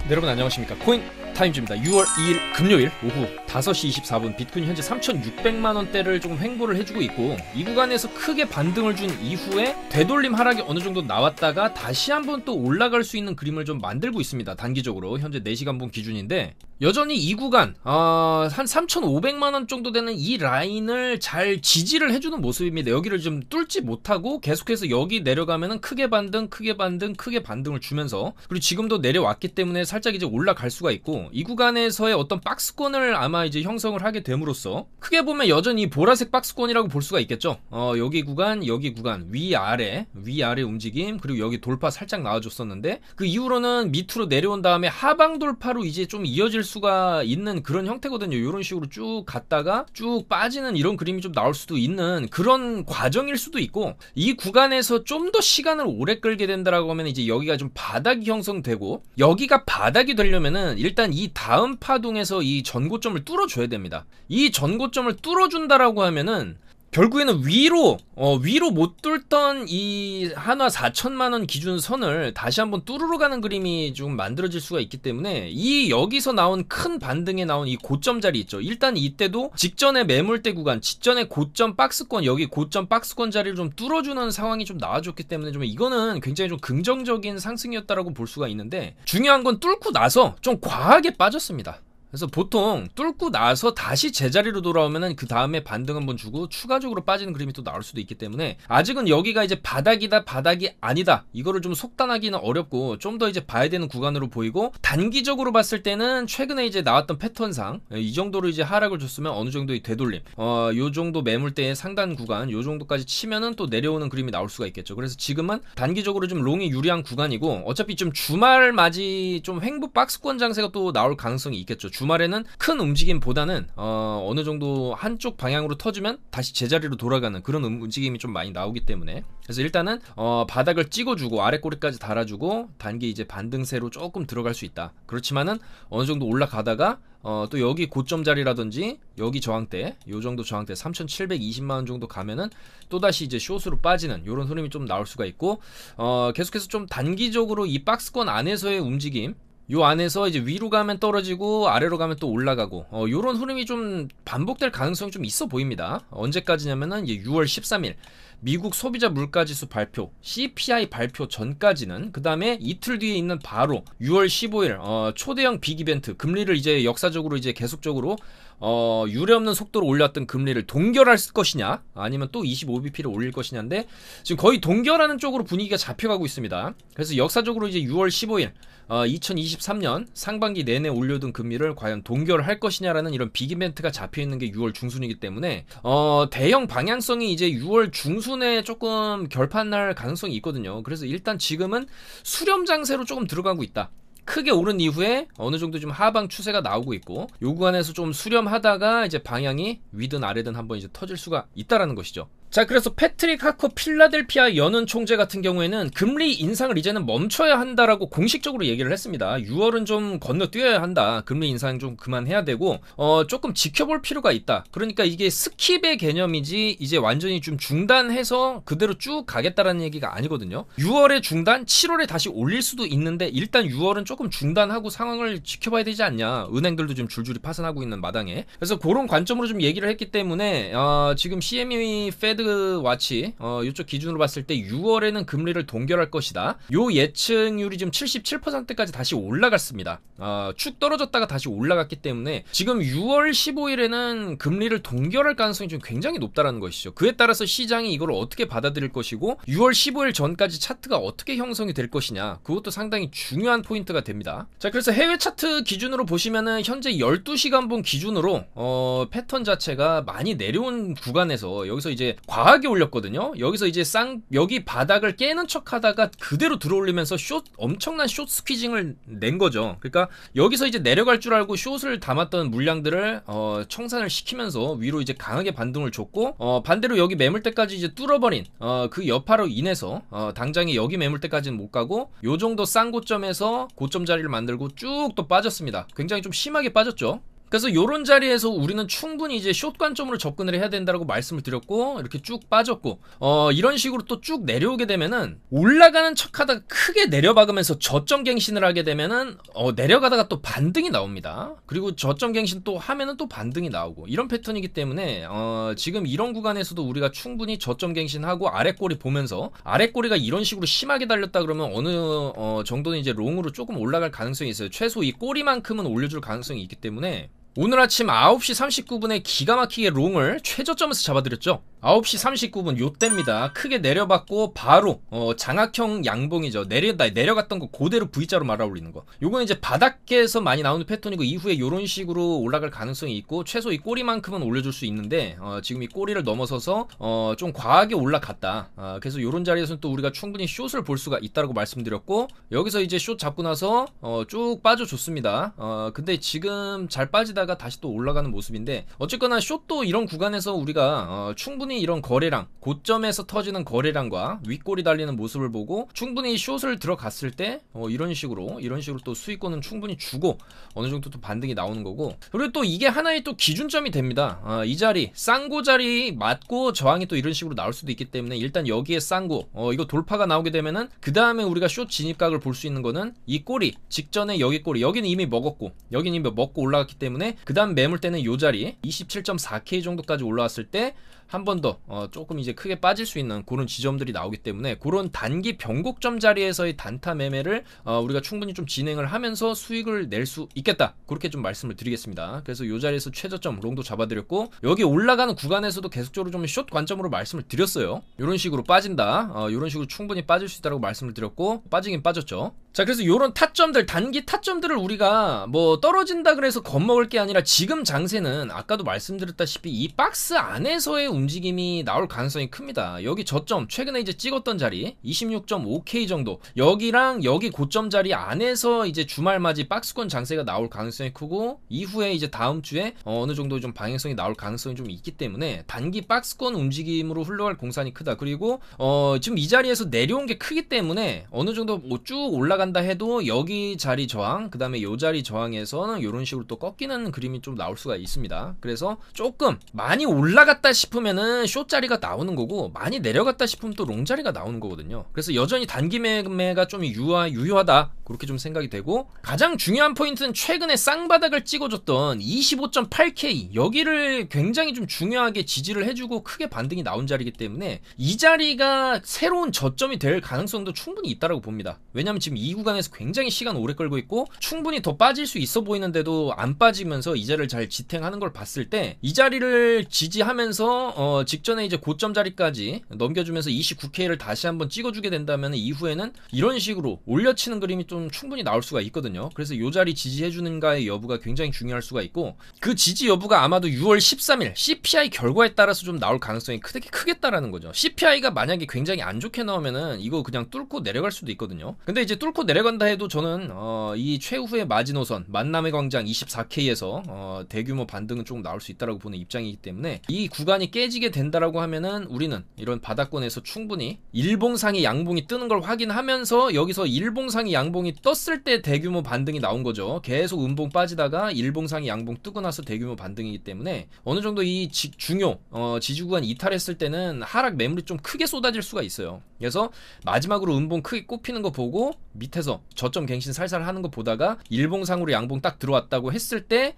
네, 여러분 안녕하십니까. 코인 타임즈입니다. 6월 2일 금요일 오후 5시 24분 비트코인 현재 3,600만원대를 조금 횡보를 해주고 있고, 이 구간에서 크게 반등을 준 이후에 되돌림 하락이 어느정도 나왔다가 다시 한번 또 올라갈 수 있는 그림을 좀 만들고 있습니다. 단기적으로 현재 4시간분 기준인데 여전히 이 구간 한 3,500만원 정도 되는 이 라인을 잘 지지를 해주는 모습입니다. 여기를 좀 뚫지 못하고 계속해서 여기 내려가면은 크게 반등을 주면서, 그리고 지금도 내려왔기 때문에 살짝 이제 올라갈 수가 있고, 이 구간에서의 어떤 박스권을 아마 이제 형성을 하게 됨으로써 크게 보면 여전히 보라색 박스권이라고 볼 수가 있겠죠. 여기 구간 위아래 움직임, 그리고 여기 돌파 살짝 나와줬었는데 그 이후로는 밑으로 내려온 다음에 하방 돌파로 이제 좀 이어질 수가 있는 그런 형태거든요. 이런 식으로 쭉 갔다가 쭉 빠지는 이런 그림이 좀 나올 수도 있는 그런 과정일 수도 있고, 이 구간에서 좀 더 시간을 오래 끌게 된다라고 하면 이제 여기가 좀 바닥이 형성되고, 여기가 바닥이 되려면은 일단 이 다음 파동에서 이 전고점을 뚫어줘야 됩니다. 이 전고점을 뚫어준다라고 하면은 결국에는 위로 못 뚫던 이 한화 4천만원 기준 선을 다시 한번 뚫으러 가는 그림이 좀 만들어질 수가 있기 때문에, 이 여기서 나온 큰 반등에 나온 이 고점 자리 있죠. 일단 이때도 직전에 매물대 구간, 직전에 고점 박스권, 여기 고점 박스권 자리를 좀 뚫어주는 상황이 좀 나와줬기 때문에 좀 이거는 굉장히 좀 긍정적인 상승이었다라고 볼 수가 있는데, 중요한 건 뚫고 나서 좀 과하게 빠졌습니다. 그래서 보통 뚫고 나서 다시 제자리로 돌아오면은 그 다음에 반등 한번 주고 추가적으로 빠지는 그림이 또 나올 수도 있기 때문에, 아직은 여기가 이제 바닥이다 바닥이 아니다 이거를 좀 속단하기는 어렵고 좀 더 이제 봐야 되는 구간으로 보이고, 단기적으로 봤을 때는 최근에 이제 나왔던 패턴상 이 정도로 이제 하락을 줬으면 어느 정도의 되돌림, 요 정도 매물대의 상단 구간 요 정도까지 치면은 또 내려오는 그림이 나올 수가 있겠죠. 그래서 지금은 단기적으로 좀 롱이 유리한 구간이고, 어차피 좀 주말 맞이 좀 횡보 박스권 장세가 또 나올 가능성이 있겠죠. 주말에는 큰 움직임보다는 어느 정도 한쪽 방향으로 터지면 다시 제자리로 돌아가는 그런 움직임이 좀 많이 나오기 때문에, 그래서 일단은 바닥을 찍어주고 아래 꼬리까지 달아주고 단기 이제 반등세로 조금 들어갈 수 있다. 그렇지만은 어느 정도 올라가다가 또 여기 고점 자리라든지 여기 저항대, 요 정도 저항대 3,720만원 정도 가면은 또다시 이제 숏으로 빠지는 요런 흐름이 좀 나올 수가 있고, 계속해서 좀 단기적으로 이 박스권 안에서의 움직임, 요 안에서 이제 위로 가면 떨어지고 아래로 가면 또 올라가고, 요런 흐름이 좀 반복될 가능성이 좀 있어 보입니다. 언제까지냐면은 이제 6월 13일 미국 소비자 물가지수 발표, CPI 발표 전까지는, 그 다음에 이틀 뒤에 있는 바로 6월 15일 초대형 빅 이벤트, 금리를 이제 역사적으로 이제 계속적으로 유례없는 속도로 올렸던 금리를 동결할 것이냐 아니면 또 25bp를 올릴 것이냐인데, 지금 거의 동결하는 쪽으로 분위기가 잡혀가고 있습니다. 그래서 역사적으로 이제 6월 15일 2023년 상반기 내내 올려둔 금리를 과연 동결할 것이냐라는 이런 빅 이벤트가 잡혀있는 게 6월 중순이기 때문에 대형 방향성이 이제 6월 중순에 조금 결판날 가능성이 있거든요. 그래서 일단 지금은 수렴 장세로 조금 들어가고 있다. 크게 오른 이후에 어느 정도 좀 하방 추세가 나오고 있고, 요 구간에서 좀 수렴하다가 이제 방향이 위든 아래든 한번 이제 터질 수가 있다라는 것이죠. 자, 그래서 패트릭 하커 필라델피아 연은 총재 같은 경우에는 금리 인상을 이제는 멈춰야 한다라고 공식적으로 얘기를 했습니다. 6월은 좀 건너뛰어야 한다. 금리 인상 좀 그만해야 되고 조금 지켜볼 필요가 있다. 그러니까 이게 스킵의 개념이지 이제 완전히 좀 중단해서 그대로 쭉 가겠다라는 얘기가 아니거든요. 6월에 중단, 7월에 다시 올릴 수도 있는데 일단 6월은 조금 중단하고 상황을 지켜봐야 되지 않냐. 은행들도 좀 줄줄이 파산하고 있는 마당에. 그래서 그런 관점으로 좀 얘기를 했기 때문에 지금 CME 페드 와치 이쪽 기준으로 봤을 때 6월에는 금리를 동결할 것이다. 요 예측률이 지금 77%까지 다시 올라갔습니다. 축 떨어졌다가 다시 올라갔기 때문에 지금 6월 15일에는 금리를 동결할 가능성이 좀 굉장히 높다라는 것이죠. 그에 따라서 시장이 이걸 어떻게 받아들일 것이고 6월 15일 전까지 차트가 어떻게 형성이 될 것이냐, 그것도 상당히 중요한 포인트가 됩니다. 자, 그래서 해외 차트 기준으로 보시면은 현재 12시간분 기준으로 패턴 자체가 많이 내려온 구간에서 여기서 이제 과하게 올렸거든요. 여기서 이제 여기 바닥을 깨는 척 하다가 그대로 들어올리면서 엄청난 숏 스퀴징을 낸 거죠. 그러니까 여기서 이제 내려갈 줄 알고 숏을 담았던 물량들을 청산을 시키면서 위로 이제 강하게 반등을 줬고, 반대로 여기 매물대까지 이제 뚫어버린 그 여파로 인해서 당장에 여기 매물대까지는 못 가고 요 정도 싼 고점에서 고점 자리를 만들고 쭉 또 빠졌습니다. 굉장히 좀 심하게 빠졌죠. 그래서 요런 자리에서 우리는 충분히 이제 숏 관점으로 접근을 해야 된다고 말씀을 드렸고, 이렇게 쭉 빠졌고, 이런 식으로 또 쭉 내려오게 되면은 올라가는 척하다가 크게 내려박으면서 저점 갱신을 하게 되면은 내려가다가 또 반등이 나옵니다. 그리고 저점 갱신 또 하면은 또 반등이 나오고, 이런 패턴이기 때문에 지금 이런 구간에서도 우리가 충분히 저점 갱신하고 아랫꼬리 보면서, 아랫꼬리가 이런 식으로 심하게 달렸다 그러면 어느 정도는 이제 롱으로 조금 올라갈 가능성이 있어요. 최소 이 꼬리만큼은 올려줄 가능성이 있기 때문에 오늘 아침 9시 39분에 기가 막히게 롱을 최저점에서 잡아드렸죠. 9시 39분 요때입니다. 크게 내려봤고 바로 장악형 양봉이죠. 내려갔던 거 그대로 V자로 말아 올리는 거. 요거는 이제 바닥에서 많이 나오는 패턴이고, 이후에 요런 식으로 올라갈 가능성이 있고, 최소 이 꼬리만큼은 올려줄 수 있는데 지금 이 꼬리를 넘어서서 좀 과하게 올라갔다. 그래서 요런 자리에서는 또 우리가 충분히 숏을 볼 수가 있다고 말씀드렸고, 여기서 이제 숏 잡고 나서 쭉 빠져줬습니다. 근데 지금 잘 빠지다가 다시 또 올라가는 모습인데, 어쨌거나 숏도 이런 구간에서 우리가 충분히 이런 거래량, 고점에서 터지는 거래량과 윗골이 달리는 모습을 보고 충분히 숏을 들어갔을 때 이런 식으로 또 수익권은 충분히 주고 어느 정도 또 반등이 나오는 거고, 그리고 또 이게 하나의 또 기준점이 됩니다. 이 자리 쌍고 자리 맞고 저항이 또 이런 식으로 나올 수도 있기 때문에, 일단 여기에 쌍고 이거 돌파가 나오게 되면은 그 다음에 우리가 숏 진입각을 볼 수 있는 거는 이 꼬리 직전에 여기 꼬리, 여기는 이미 먹었고 여기는 이미 먹고 올라갔기 때문에 그 다음 매물 때는 요 자리 27.4K 정도까지 올라왔을 때 한 번 더 조금 이제 크게 빠질 수 있는 그런 지점들이 나오기 때문에, 그런 단기 변곡점 자리에서의 단타 매매를 우리가 충분히 좀 진행을 하면서 수익을 낼 수 있겠다, 그렇게 좀 말씀을 드리겠습니다. 그래서 이 자리에서 최저점 롱도 잡아드렸고, 여기 올라가는 구간에서도 계속적으로 좀 숏 관점으로 말씀을 드렸어요. 이런 식으로 빠진다, 이런 식으로 충분히 빠질 수 있다고 말씀을 드렸고, 빠지긴 빠졌죠. 자, 그래서 요런 타점들, 단기 타점들을 우리가 뭐 떨어진다 그래서 겁먹을 게 아니라, 지금 장세는 아까도 말씀드렸다시피 이 박스 안에서의 움직임이 나올 가능성이 큽니다. 여기 저점 최근에 이제 찍었던 자리 26.5K 정도, 여기랑 여기 고점 자리 안에서 이제 주말 맞이 박스권 장세가 나올 가능성이 크고, 이후에 이제 다음 주에 어느 정도 좀 방향성이 나올 가능성이 좀 있기 때문에 단기 박스권 움직임으로 흘러갈 공산이 크다. 그리고 지금 이 자리에서 내려온 게 크기 때문에 어느 정도 뭐 쭉 올라간다 해도 여기 자리 저항, 그 다음에 요 자리 저항에서는 이런 식으로 또 꺾이는 그림이 좀 나올 수가 있습니다. 그래서 조금 많이 올라갔다 싶으면은 숏 자리가 나오는 거고, 많이 내려갔다 싶으면 또 롱 자리가 나오는 거거든요. 그래서 여전히 단기 매매가 좀 유효하다, 그렇게 좀 생각이 되고, 가장 중요한 포인트는 최근에 쌍바닥을 찍어줬던 25.8K, 여기를 굉장히 좀 중요하게 지지를 해주고 크게 반등이 나온 자리이기 때문에 이 자리가 새로운 저점이 될 가능성도 충분히 있다고 봅니다. 왜냐면 지금 이 구간에서 굉장히 시간 오래 끌고 있고 충분히 더 빠질 수 있어 보이는데도 안 빠지면서 이 자리를 잘 지탱하는 걸 봤을 때, 이 자리를 지지하면서 직전에 이제 고점 자리까지 넘겨주면서 29K를 다시 한번 찍어주게 된다면, 이후에는 이런 식으로 올려치는 그림이 좀 충분히 나올 수가 있거든요. 그래서 이 자리 지지해주는가의 여부가 굉장히 중요할 수가 있고, 그 지지 여부가 아마도 6월 13일 CPI 결과에 따라서 좀 나올 가능성이 크겠다라는 거죠. CPI가 만약에 굉장히 안 좋게 나오면은 이거 그냥 뚫고 내려갈 수도 있거든요. 근데 이제 뚫고 내려간다 해도 저는 이 최후의 마지노선 만남의 광장 24K에서 대규모 반등은 조금 나올 수 있다라고 보는 입장이기 때문에, 이 구간이 깨지게 된다라고 하면은 우리는 이런 바닥권에서 충분히 일봉상의 양봉이 뜨는 걸 확인하면서, 여기서 일봉상의 양봉이 떴을 때 대규모 반등이 나온 거죠. 계속 음봉 빠지다가 일봉상의 양봉 뜨고 나서 대규모 반등이기 때문에 어느 정도 이 중요 지지 구간 이탈했을 때는 하락 매물이 좀 크게 쏟아질 수가 있어요. 그래서 마지막으로 음봉 크게 꼽히는 거 보고 밑에서 저점 갱신 살살 하는 거 보다가 일봉상으로 양봉 딱 들어왔다고 했을 때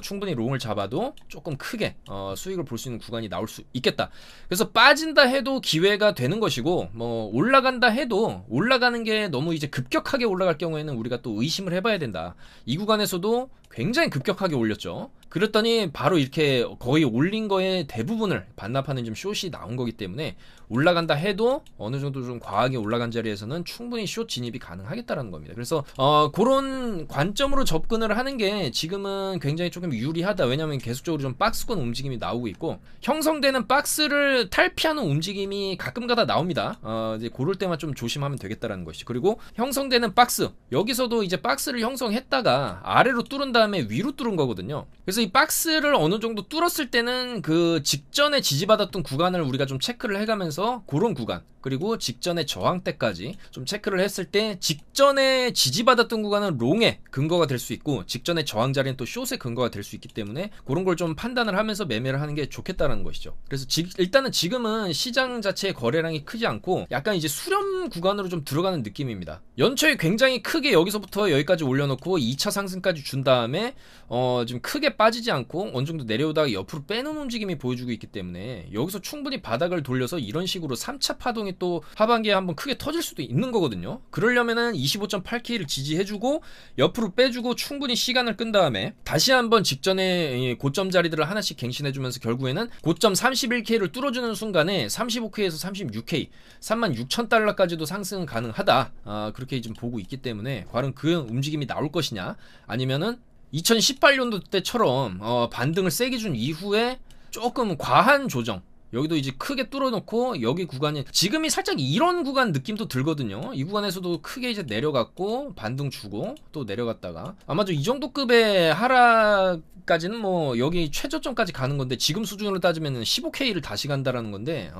충분히 롱을 잡아도 조금 크게 수익을 볼 수 있는 구간이 나올 수 있겠다. 그래서 빠진다 해도 기회가 되는 것이고, 뭐 올라간다 해도 올라가는 게 너무 이제 급격하게 올라갈 경우에는 우리가 또 의심을 해봐야 된다. 이 구간에서도 굉장히 급격하게 올렸죠. 그랬더니 바로 이렇게 거의 올린 거의 대부분을 반납하는 좀 숏이 나온 거기 때문에, 올라간다 해도 어느 정도 좀 과하게 올라간 자리에서는 충분히 숏 진입이 가능하겠다라는 겁니다. 그래서 그런 관점으로 접근을 하는 게 지금은 굉장히 조금 유리하다. 왜냐하면 계속적으로 좀 박스권 움직임이 나오고 있고, 형성되는 박스를 탈피하는 움직임이 가끔가다 나옵니다. 이제 그럴 때만 좀 조심하면 되겠다라는 것이죠. 그리고 형성되는 박스, 여기서도 이제 박스를 형성했다가 아래로 뚫은 다음에 위로 뚫은 거거든요. 그래서 이 박스를 어느 정도 뚫었을 때는 그 직전에 지지받았던 구간을 우리가 좀 체크를 해가면서 그런 구간, 그리고 직전에 저항대까지 좀 체크를 했을 때 직전에 지지받았던 구간은 롱의 근거가 될 수 있고 직전에 저항 자리는 또 숏의 근거가 될 수 있기 때문에 그런 걸 좀 판단을 하면서 매매를 하는 게 좋겠다는 것이죠. 그래서 일단은 지금은 시장 자체의 거래량이 크지 않고 약간 이제 수렴 구간으로 좀 들어가는 느낌입니다. 연초에 굉장히 크게 여기서부터 여기까지 올려놓고 2차 상승까지 준 다음에 좀 크게 빠지지 않고 어느 정도 내려오다가 옆으로 빼는 움직임이 보여주고 있기 때문에 여기서 충분히 바닥을 돌려서 이런 식으로 3차 파동이 또 하반기에 한번 크게 터질 수도 있는 거거든요. 그러려면은 25.8K를 지지해주고 옆으로 빼주고 충분히 시간을 끈 다음에 다시 한번 직전에 고점 자리들을 하나씩 갱신해주면서 결국에는 고점 31K를 뚫어주는 순간에 35K에서 36K 36,000달러까지도 상승은 가능하다, 그렇게 좀 보고 있기 때문에 과연 그 움직임이 나올 것이냐, 아니면은 2018년도 때처럼 반등을 세게 준 이후에 조금 과한 조정, 여기도 이제 크게 뚫어놓고 여기 구간이 지금이 살짝 이런 구간 느낌도 들거든요. 이 구간에서도 크게 이제 내려갔고 반등 주고 또 내려갔다가 아마 좀 이 정도 급의 하락까지는 뭐 여기 최저점까지 가는 건데 지금 수준으로 따지면 15K를 다시 간다라는 건데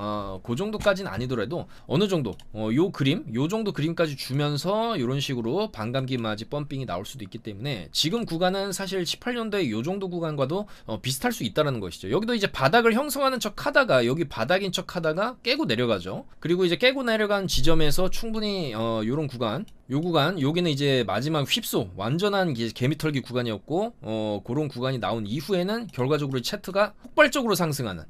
그 정도까지는 아니더라도 어느 정도 요 정도 그림까지 주면서 이런 식으로 반감기 맞이 펌핑이 나올 수도 있기 때문에 지금 구간은 사실 18년도에 요 정도 구간과도 비슷할 수 있다라는 것이죠. 여기도 이제 바닥을 형성하는 척 하다가 여기 바닥인 척 하다가 깨고 내려가죠. 그리고 이제 깨고 내려간 지점에서 충분히 요런 구간, 요 구간, 여기는 이제 마지막 휩소 완전한 개미털기 구간이었고 그런 구간이 나온 이후에는 결과적으로 차트가 폭발적으로 상승하는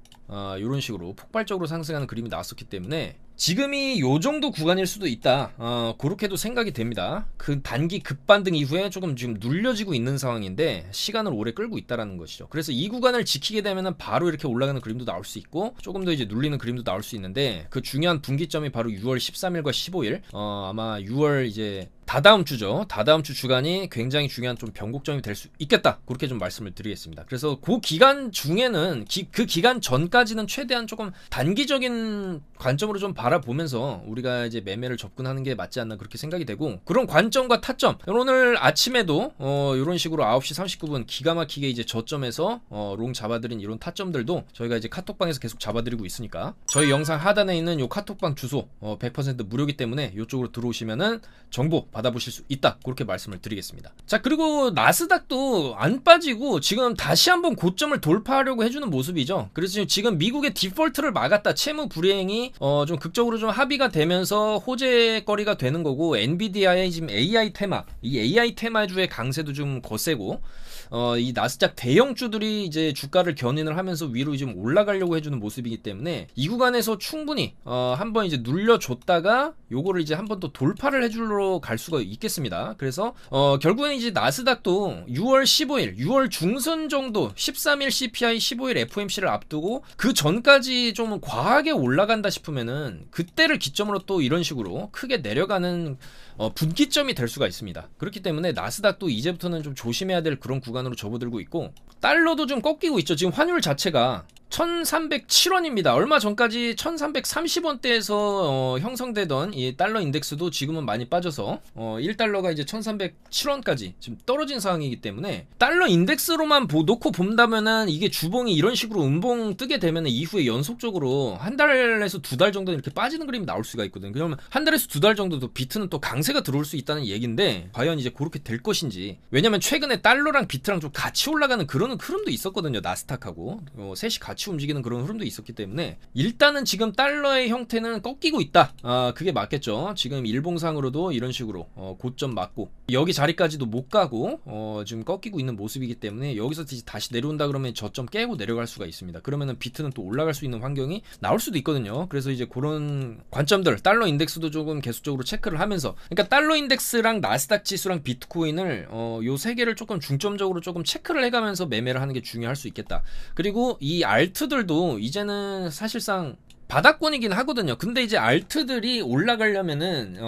이런 식으로 폭발적으로 상승하는 그림이 나왔었기 때문에 지금이 요 정도 구간일 수도 있다, 그렇게도 생각이 됩니다. 그 단기 급반등 이후에 조금 지금 눌려지고 있는 상황인데 시간을 오래 끌고 있다라는 것이죠. 그래서 이 구간을 지키게 되면은 바로 이렇게 올라가는 그림도 나올 수 있고 조금 더 이제 눌리는 그림도 나올 수 있는데 그 중요한 분기점이 바로 6월 13일과 15일, 아마 6월 이제 다다음 주죠. 다다음 주 주간이 굉장히 중요한 좀 변곡점이 될 수 있겠다, 그렇게 좀 말씀을 드리겠습니다. 그래서 그 기간 중에는 그 기간 전까지는 최대한 조금 단기적인 관점으로 좀 바라보면서 우리가 이제 매매를 접근하는 게 맞지 않나 그렇게 생각이 되고, 그런 관점과 타점, 오늘 아침에도 이런 식으로 9시 39분 기가 막히게 이제 저점에서 롱 잡아드린 이런 타점들도 저희가 이제 카톡방에서 계속 잡아드리고 있으니까 저희 영상 하단에 있는 요 카톡방 주소 100% 무료이기 때문에 이쪽으로 들어오시면은 정보 받아보실 수 있다, 그렇게 말씀을 드리겠습니다. 자, 그리고 나스닥도 안 빠지고 지금 다시 한번 고점을 돌파하려고 해주는 모습이죠. 그래서 지금 미국의 디폴트를 막았다, 채무 불이행이 좀 극적으로 좀 합의가 되면서 호재거리가 되는 거고, 엔비디아의 지금 AI 테마, 이 AI 테마주의 강세도 좀 거세고, 이 나스닥 대형주들이 이제 주가를 견인을 하면서 위로 좀 올라가려고 해주는 모습이기 때문에 이 구간에서 충분히 한번 이제 눌려줬다가 요거를 이제 한번 또 돌파를 해주러 갈 수가 있겠습니다. 그래서 결국엔 이제 나스닥도 6월 15일, 6월 중순 정도 13일 CPI, 15일 FOMC를 앞두고 그 전까지 좀 과하게 올라간다 싶으면은 그때를 기점으로 또 이런 식으로 크게 내려가는 분기점이 될 수가 있습니다. 그렇기 때문에 나스닥도 이제부터는 좀 조심해야 될 그런 구간으로 접어들고 있고, 달러도 좀 꺾이고 있죠. 지금 환율 자체가 1307원입니다. 얼마 전까지 1330원대에서 형성되던 이 달러 인덱스도 지금은 많이 빠져서 1달러가 이제 1307원까지 지금 떨어진 상황이기 때문에 달러 인덱스로만 놓고 본다면은 이게 주봉이 이런 식으로 음봉 뜨게 되면은 이후에 연속적으로 한 달에서 두 달 정도 이렇게 빠지는 그림이 나올 수가 있거든요. 그러면 한 달에서 두 달 정도도 비트는 또 강세가 들어올 수 있다는 얘기인데 과연 이제 그렇게 될 것인지, 왜냐면 최근에 달러랑 비트랑 좀 같이 올라가는 그런 흐름도 있었거든요. 나스닥하고 셋이 같이 움직이는 그런 흐름도 있었기 때문에 일단은 지금 달러의 형태는 꺾이고 있다, 그게 맞겠죠. 지금 일봉상으로도 이런 식으로 고점 맞고 여기 자리까지도 못 가고 지금 꺾이고 있는 모습이기 때문에 여기서 다시 내려온다 그러면 저점 깨고 내려갈 수가 있습니다. 그러면은 비트는 또 올라갈 수 있는 환경이 나올 수도 있거든요. 그래서 이제 그런 관점들, 달러 인덱스도 조금 계속적으로 체크를 하면서, 그러니까 달러 인덱스랑 나스닥 지수랑 비트코인을 요 세 개를 조금 중점적으로 조금 체크를 해가면서 매매를 하는 게 중요할 수 있겠다. 그리고 이 알트들도 이제는 사실상 바닥권이긴 하거든요. 근데 이제 알트들이 올라가려면은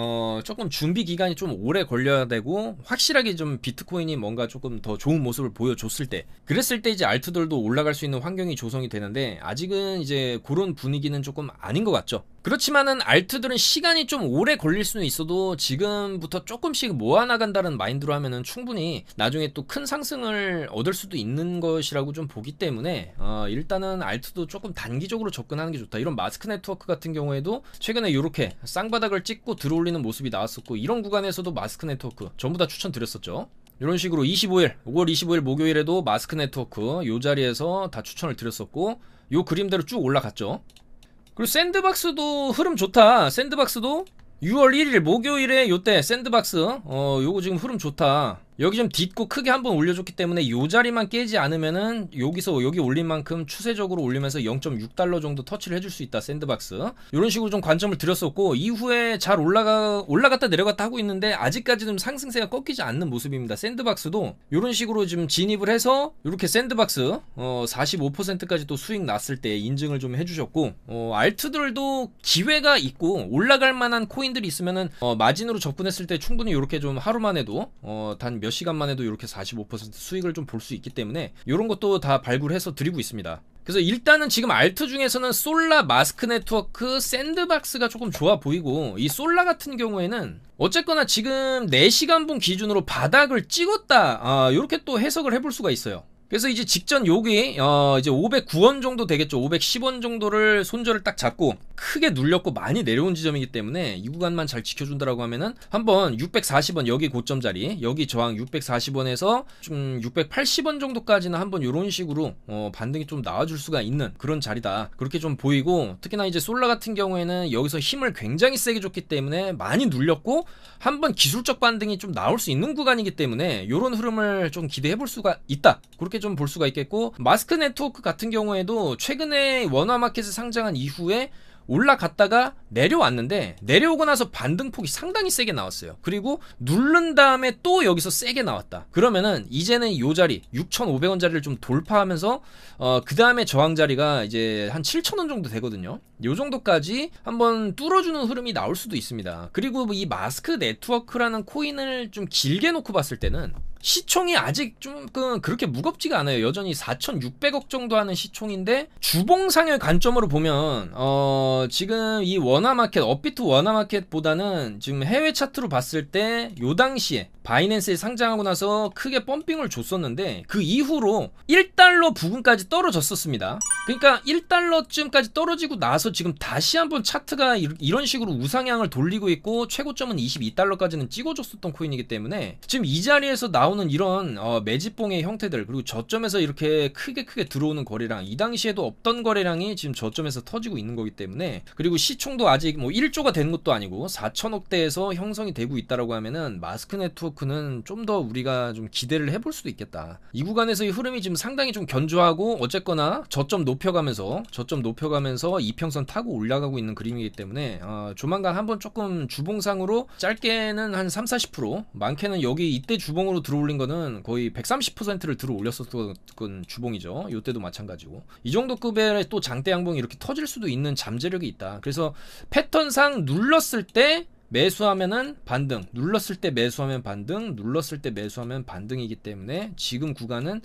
조금 준비 기간이 좀 오래 걸려야 되고, 확실하게 좀 비트코인이 뭔가 조금 더 좋은 모습을 보여줬을 때, 그랬을 때 이제 알트들도 올라갈 수 있는 환경이 조성이 되는데 아직은 이제 그런 분위기는 조금 아닌 것 같죠. 그렇지만은 알트들은 시간이 좀 오래 걸릴 수는 있어도 지금부터 조금씩 모아나간다는 마인드로 하면은 충분히 나중에 또 큰 상승을 얻을 수도 있는 것이라고 좀 보기 때문에 일단은 알트도 조금 단기적으로 접근하는 게 좋다. 이런 마스크 네트워크 같은 경우에도 최근에 이렇게 쌍바닥을 찍고 들어올리는 모습이 나왔었고, 이런 구간에서도 마스크 네트워크 전부 다 추천드렸었죠. 이런 식으로 25일 5월 25일 목요일에도 마스크 네트워크 요 자리에서 다 추천을 드렸었고, 요 그림대로 쭉 올라갔죠. 그리고 샌드박스도 흐름 좋다. 샌드박스도 6월 1일 목요일에 요때 샌드박스 요거 지금 흐름 좋다. 여기 좀 딛고 크게 한번 올려줬기 때문에 요 자리만 깨지 않으면은 여기서 여기 올린 만큼 추세적으로 올리면서 0.6달러 정도 터치를 해줄 수 있다. 샌드박스 이런 식으로 좀 관점을 드렸었고, 이후에 잘 올라갔다 내려갔다 하고 있는데 아직까지는 상승세가 꺾이지 않는 모습입니다. 샌드박스도 이런 식으로 지금 진입을 해서 이렇게 샌드박스 45%까지 또 수익 났을 때 인증을 좀 해주셨고, 알트들도 기회가 있고 올라갈 만한 코인들이 있으면은 마진으로 접근했을 때 충분히 이렇게 좀 하루만 해도 단 몇 시간만 해도 이렇게 45% 수익을 좀 볼 수 있기 때문에 이런 것도 다 발굴해서 드리고 있습니다. 그래서 일단은 지금 알트 중에서는 솔라, 마스크 네트워크, 샌드박스가 조금 좋아 보이고, 이 솔라 같은 경우에는 어쨌거나 지금 4시간분 기준으로 바닥을 찍었다, 이렇게 또 해석을 해볼 수가 있어요. 그래서 이제 직전 여기 이제 509원 정도 되겠죠. 510원 정도를 손절을 딱 잡고 크게 눌렸고 많이 내려온 지점이기 때문에 이 구간만 잘 지켜준다라고 하면은 한번 640원 여기 고점 자리, 여기 저항 640원에서 좀 680원 정도까지는 한번 이런 식으로 반등이 좀 나와줄 수가 있는 그런 자리다, 그렇게 좀 보이고, 특히나 이제 솔라 같은 경우에는 여기서 힘을 굉장히 세게 줬기 때문에 많이 눌렸고 한번 기술적 반등이 좀 나올 수 있는 구간이기 때문에 이런 흐름을 좀 기대해 볼 수가 있다, 그렇게 좀 볼 수가 있겠고, 마스크 네트워크 같은 경우에도 최근에 원화마켓에 상장한 이후에 올라갔다가 내려왔는데 내려오고 나서 반등폭이 상당히 세게 나왔어요. 그리고 누른 다음에 또 여기서 세게 나왔다. 그러면은 이제는 요 자리 6,500원 자리를 좀 돌파하면서 그 다음에 저항 자리가 이제 한 7,000원 정도 되거든요. 요 정도까지 한번 뚫어주는 흐름이 나올 수도 있습니다. 그리고 이 마스크 네트워크라는 코인을 좀 길게 놓고 봤을 때는 시총이 아직 좀 그렇게 무겁지가 않아요. 여전히 4,600억 정도 하는 시총인데, 주봉상의 관점으로 보면 지금 이 원화마켓, 업비트 원화마켓보다는 지금 해외 차트로 봤을 때 요 당시에 바이낸스에 상장하고 나서 크게 펌핑을 줬었는데 그 이후로 1달러 부근까지 떨어졌었습니다. 그러니까 1달러쯤까지 떨어지고 나서 지금 다시 한번 차트가 이런 식으로 우상향을 돌리고 있고, 최고점은 22달러까지는 찍어줬었던 코인이기 때문에 지금 이 자리에서 나오는 이런 매집봉의 형태들, 그리고 저점에서 이렇게 크게 들어오는 거래량, 이 당시에도 없던 거래량이 지금 저점에서 터지고 있는 거기 때문에, 그리고 시총도 아직 뭐 1조가 되는 것도 아니고 4천억대에서 형성이 되고 있다라고 하면은 마스크 네트워크는 좀 더 우리가 좀 기대를 해볼 수도 있겠다. 이 구간에서의 흐름이 지금 상당히 좀 견조하고, 어쨌거나 저점 높여가면서 이평선 타고 올라가고 있는 그림이기 때문에 조만간 한번 조금 주봉상으로 짧게는 한 30-40%, 많게는 여기 이때 주봉으로 들어올린 거는 거의 130%를 들어 올렸었던 주봉이죠. 이때도 마찬가지고, 이 정도 급의 또 장대 양봉이 이렇게 터질 수도 있는 잠재력이 있다. 그래서 패턴상 눌렀을 때 매수하면은 반등, 눌렀을 때 매수하면 반등, 눌렀을 때 매수하면 반등이기 때문에 지금 구간은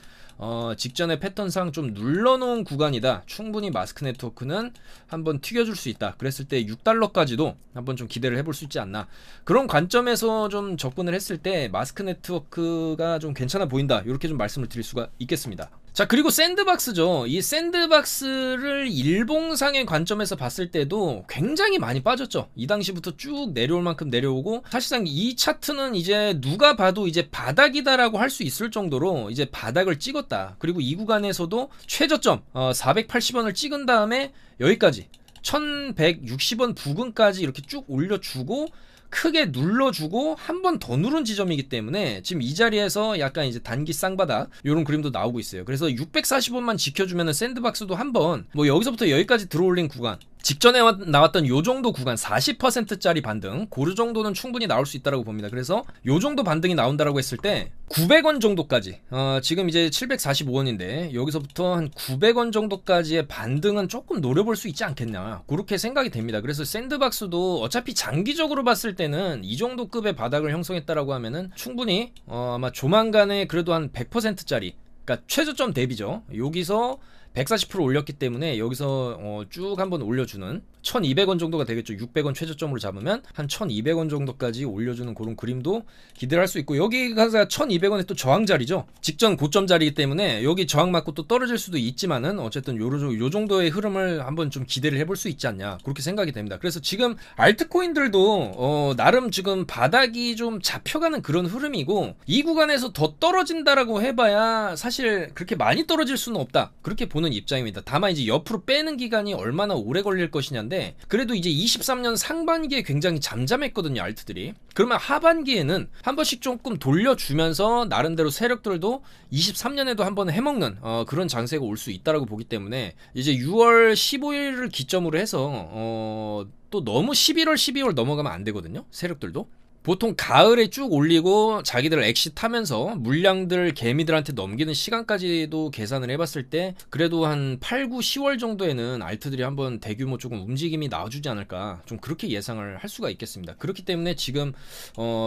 직전의 패턴상 좀 눌러놓은 구간이다. 충분히 마스크 네트워크는 한번 튀겨줄 수 있다. 그랬을 때 6달러까지도 한번 좀 기대를 해볼 수 있지 않나, 그런 관점에서 좀 접근을 했을 때 마스크 네트워크가 좀 괜찮아 보인다, 이렇게 좀 말씀을 드릴 수가 있겠습니다. 자, 그리고 샌드박스죠. 이 샌드박스를 일봉상의 관점에서 봤을 때도 굉장히 많이 빠졌죠. 이 당시부터 쭉 내려올 만큼 내려오고, 사실상 이 차트는 이제 누가 봐도 이제 바닥이다라고 할 수 있을 정도로 이제 바닥을 찍었다. 그리고 이 구간에서도 최저점 480원을 찍은 다음에 여기까지 1160원 부근까지 이렇게 쭉 올려주고 크게 눌러주고 한 번 더 누른 지점이기 때문에 지금 이 자리에서 약간 이제 단기 쌍바닥 이런 그림도 나오고 있어요. 그래서 640원만 지켜주면은 샌드박스도 한번 뭐 여기서부터 여기까지 들어올린 구간, 직전에 나왔던 요 정도 구간 40%짜리 반등, 고르 정도는 충분히 나올 수 있다라고 봅니다. 그래서 요 정도 반등이 나온다라고 했을 때 900원 정도까지, 지금 이제 745원인데 여기서부터 한 900원 정도까지의 반등은 조금 노려볼 수 있지 않겠냐, 그렇게 생각이 됩니다. 그래서 샌드박스도 어차피 장기적으로 봤을 때는 이 정도 급의 바닥을 형성했다라고 하면은 충분히 아마 조만간에 그래도 한 100%짜리, 그러니까 최저점 대비죠. 여기서 140% 올렸기 때문에 여기서 쭉 한번 올려주는, 1200원 정도가 되겠죠. 600원 최저점으로 잡으면 한 1200원 정도까지 올려주는 그런 그림도 기대를 할 수 있고, 여기가 1200원의 또 저항 자리죠. 직전 고점 자리이기 때문에 여기 저항 맞고 또 떨어질 수도 있지만은 어쨌든 요 정도의 흐름을 한번 좀 기대를 해볼 수 있지 않냐, 그렇게 생각이 됩니다. 그래서 지금 알트코인들도 나름 지금 바닥이 좀 잡혀가는 그런 흐름이고, 이 구간에서 더 떨어진다라고 해봐야 사실 그렇게 많이 떨어질 수는 없다, 그렇게 보는 입장입니다. 다만 이제 옆으로 빼는 기간이 얼마나 오래 걸릴 것이냐인데, 그래도 이제 23년 상반기에 굉장히 잠잠했거든요, 알트들이. 그러면 하반기에는 한 번씩 조금 돌려주면서 나름대로 세력들도 23년에도 한번 해먹는 그런 장세가 올 수 있다라고 보기 때문에, 이제 6월 15일을 기점으로 해서 또 너무 11월 12월 넘어가면 안 되거든요, 세력들도. 보통 가을에 쭉 올리고 자기들 엑시트하면서 물량들 개미들한테 넘기는 시간까지도 계산을 해봤을 때 그래도 한 8, 9, 10월 정도에는 알트들이 한번 대규모 조금 움직임이 나와주지 않을까, 좀 그렇게 예상을 할 수가 있겠습니다. 그렇기 때문에 지금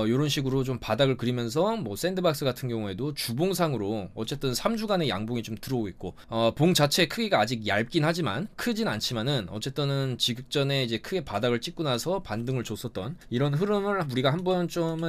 이런 식으로 좀 바닥을 그리면서 뭐 샌드박스 같은 경우에도 주봉상으로 어쨌든 3주간의 양봉이 좀 들어오고 있고, 봉 자체의 크기가 아직 얇긴 하지만 크진 않지만은 어쨌든은 직전에 이제 크게 바닥을 찍고 나서 반등을 줬었던 이런 흐름을 우리가 한번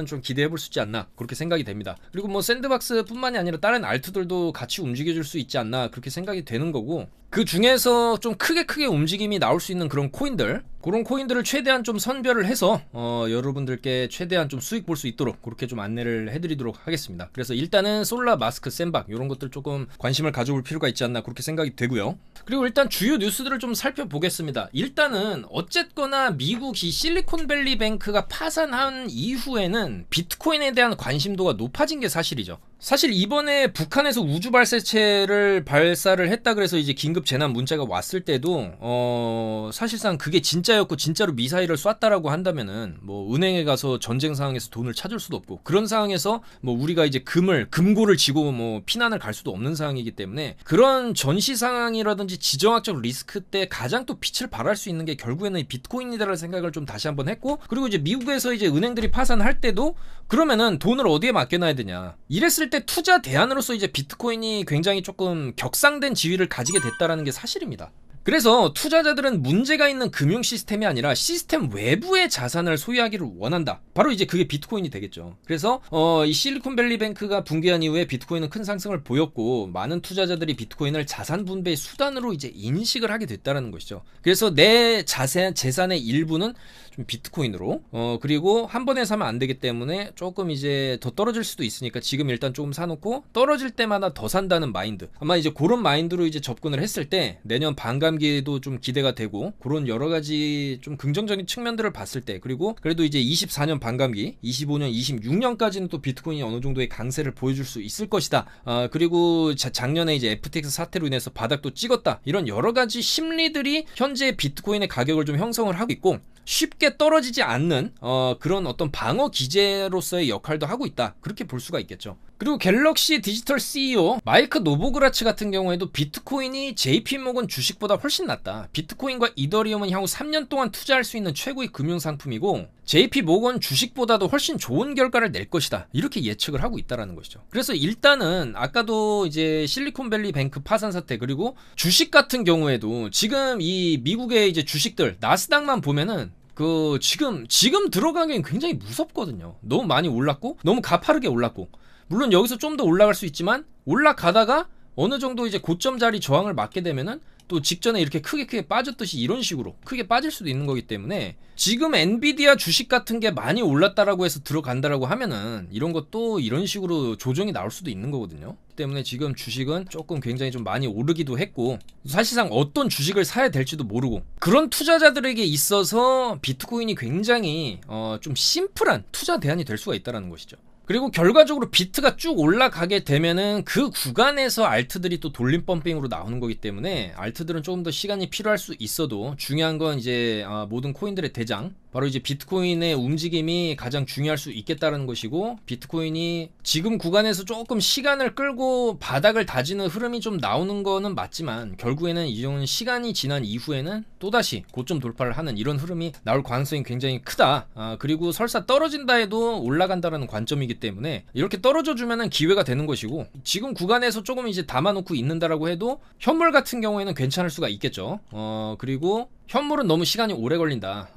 좀 기대해볼 수 있지 않나, 그렇게 생각이 됩니다. 그리고 뭐 샌드박스 뿐만이 아니라 다른 알트들도 같이 움직여줄 수 있지 않나, 그렇게 생각이 되는 거고, 그 중에서 좀 크게 움직임이 나올 수 있는 그런 코인들, 그런 코인들을 최대한 좀 선별을 해서 여러분들께 최대한 좀 수익 볼 수 있도록 그렇게 좀 안내를 해드리도록 하겠습니다. 그래서 일단은 솔라, 마스크, 샌박 이런 것들 조금 관심을 가져볼 필요가 있지 않나, 그렇게 생각이 되고요. 그리고 일단 주요 뉴스들을 좀 살펴보겠습니다. 일단은 어쨌거나 미국 이 실리콘밸리 뱅크가 파산한 이후에는 비트코인에 대한 관심도가 높아진 게 사실이죠. 사실 이번에 북한에서 우주 발사체를 발사를 했다 그래서 이제 긴급 재난 문자가 왔을 때도 사실상 그게 진짜였고 진짜로 미사일을 쐈다라고 한다면은 뭐 은행에 가서 전쟁 상황에서 돈을 찾을 수도 없고, 그런 상황에서 뭐 우리가 이제 금고를 지고 뭐 피난을 갈 수도 없는 상황이기 때문에, 그런 전시 상황이라든지 지정학적 리스크 때 가장 또 빛을 발할 수 있는 게 결국에는 이 비트코인이다라는 생각을 좀 다시 한번 했고, 그리고 이제 미국에서 이제 은행들이 파산할 때도 그러면은 돈을 어디에 맡겨놔야 되냐, 이랬을 때 투자 대안으로서 이제 비트코인이 굉장히 조금 격상된 지위를 가지게 됐다라는 게 사실입니다. 그래서 투자자들은 문제가 있는 금융 시스템이 아니라 시스템 외부의 자산을 소유하기를 원한다. 바로 이제 그게 비트코인이 되겠죠. 그래서 이 실리콘밸리 뱅크가 붕괴한 이후에 비트코인은 큰 상승을 보였고, 많은 투자자들이 비트코인을 자산 분배의 수단으로 이제 인식을 하게 됐다는 것이죠. 그래서 내 재산의 일부는 좀 비트코인으로, 그리고 한 번에 사면 안 되기 때문에 조금 이제 더 떨어질 수도 있으니까 지금 일단 조금 사놓고 떨어질 때마다 더 산다는 마인드, 아마 이제 그런 마인드로 이제 접근을 했을 때 내년 반감기에도 좀 기대가 되고, 그런 여러 가지 좀 긍정적인 측면들을 봤을 때, 그리고 그래도 이제 24년 반감기, 25년, 26년까지는 또 비트코인이 어느 정도의 강세를 보여줄 수 있을 것이다. 그리고 작년에 이제 FTX 사태로 인해서 바닥도 찍었다. 이런 여러 가지 심리들이 현재 비트코인의 가격을 좀 형성을 하고 있고, 쉽게 떨어지지 않는 그런 어떤 방어 기제로서의 역할도 하고 있다, 그렇게 볼 수가 있겠죠. 그리고 갤럭시 디지털 CEO 마이크 노보그라츠 같은 경우에도 비트코인이 JP모건 주식보다 훨씬 낫다, 비트코인과 이더리움은 향후 3년 동안 투자할 수 있는 최고의 금융상품이고 JP모건 주식보다도 훨씬 좋은 결과를 낼 것이다, 이렇게 예측을 하고 있다는 것이죠. 그래서 일단은 아까도 이제 실리콘밸리 뱅크 파산 사태, 그리고 주식 같은 경우에도 지금 이 미국의 이제 주식들 나스닥만 보면은 지금 들어가기엔 굉장히 무섭거든요. 너무 많이 올랐고 너무 가파르게 올랐고, 물론 여기서 좀 더 올라갈 수 있지만 올라가다가 어느 정도 이제 고점 자리 저항을 맞게 되면은 또 직전에 이렇게 크게 빠졌듯이 이런 식으로 크게 빠질 수도 있는 거기 때문에, 지금 엔비디아 주식 같은 게 많이 올랐다라고 해서 들어간다라고 하면은 이런 것도 이런 식으로 조정이 나올 수도 있는 거거든요. 때문에 지금 주식은 조금 굉장히 좀 많이 오르기도 했고, 사실상 어떤 주식을 사야 될지도 모르고, 그런 투자자들에게 있어서 비트코인이 굉장히 좀 심플한 투자 대안이 될 수가 있다는 것이죠. 그리고 결과적으로 비트가 쭉 올라가게 되면은 그 구간에서 알트들이 또 돌림 펌핑으로 나오는 거기 때문에, 알트들은 조금 더 시간이 필요할 수 있어도 중요한 건 이제 모든 코인들의 대장, 바로 이제 비트코인의 움직임이 가장 중요할 수 있겠다는 것이고, 비트코인이 지금 구간에서 조금 시간을 끌고 바닥을 다지는 흐름이 좀 나오는 거는 맞지만, 결국에는 이런 시간이 지난 이후에는 또다시 고점 돌파를 하는 이런 흐름이 나올 가능성이 굉장히 크다. 그리고 설사 떨어진다 해도 올라간다는 관점이기 때문에 이렇게 떨어져 주면은 기회가 되는 것이고, 지금 구간에서 조금 이제 담아놓고 있는다라고 해도 현물 같은 경우에는 괜찮을 수가 있겠죠. 그리고 현물은 너무 시간이 오래 걸린다.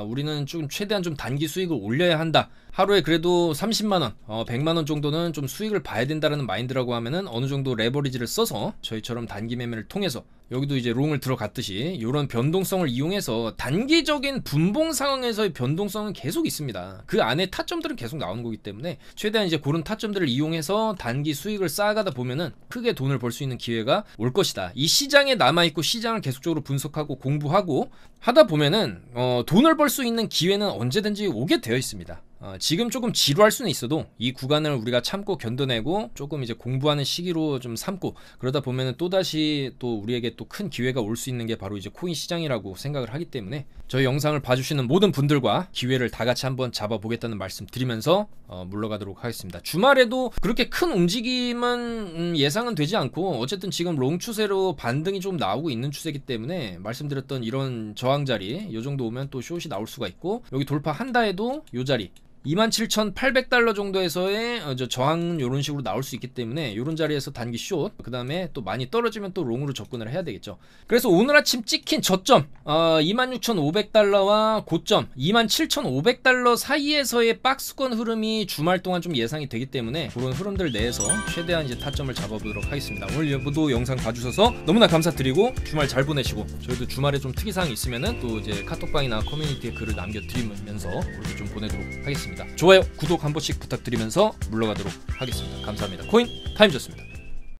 우리는 좀 최대한 좀 단기 수익을 올려야 한다. 하루에 그래도 30만원, 100만원 정도는 좀 수익을 봐야 된다라는 마인드라고 하면은 어느 정도 레버리지를 써서 저희처럼 단기 매매를 통해서 여기도 이제 롱을 들어갔듯이 이런 변동성을 이용해서 단기적인 분봉 상황에서의 변동성은 계속 있습니다. 그 안에 타점들은 계속 나오는 거기 때문에 최대한 이제 그런 타점들을 이용해서 단기 수익을 쌓아가다 보면은 크게 돈을 벌 수 있는 기회가 올 것이다. 이 시장에 남아있고 시장을 계속적으로 분석하고 공부하고 하다 보면은 돈을 벌 수 있는 기회는 언제든지 오게 되어 있습니다. 지금 조금 지루할 수는 있어도 이 구간을 우리가 참고 견뎌내고 조금 이제 공부하는 시기로 좀 삼고 그러다 보면은 또다시 또 우리에게 또 큰 기회가 올 수 있는 게 바로 이제 코인 시장이라고 생각을 하기 때문에 저희 영상을 봐주시는 모든 분들과 기회를 다 같이 한번 잡아보겠다는 말씀 드리면서 물러가도록 하겠습니다. 주말에도 그렇게 큰 움직임은 예상은 되지 않고 어쨌든 지금 롱 추세로 반등이 좀 나오고 있는 추세이기 때문에 말씀드렸던 이런 저항 자리 요 정도 오면 또 숏이 나올 수가 있고 여기 돌파한다 해도 요 자리 27,800달러 정도에서의 저항은 이런 식으로 나올 수 있기 때문에 이런 자리에서 단기 숏, 그 다음에 또 많이 떨어지면 또 롱으로 접근을 해야 되겠죠. 그래서 오늘 아침 찍힌 저점 26,500달러와 고점 27,500달러 사이에서의 박스권 흐름이 주말 동안 좀 예상이 되기 때문에 그런 흐름들 내에서 최대한 이제 타점을 잡아보도록 하겠습니다. 오늘 여보도 영상 봐주셔서 너무나 감사드리고 주말 잘 보내시고 저희도 주말에 좀 특이사항이 있으면은 또 이제 카톡방이나 커뮤니티에 글을 남겨드리면서 그렇게 좀 보내도록 하겠습니다. 좋아요, 구독 한 번씩 부탁드리면서 물러가도록 하겠습니다. 감사합니다. 코인 타임즈였습니다.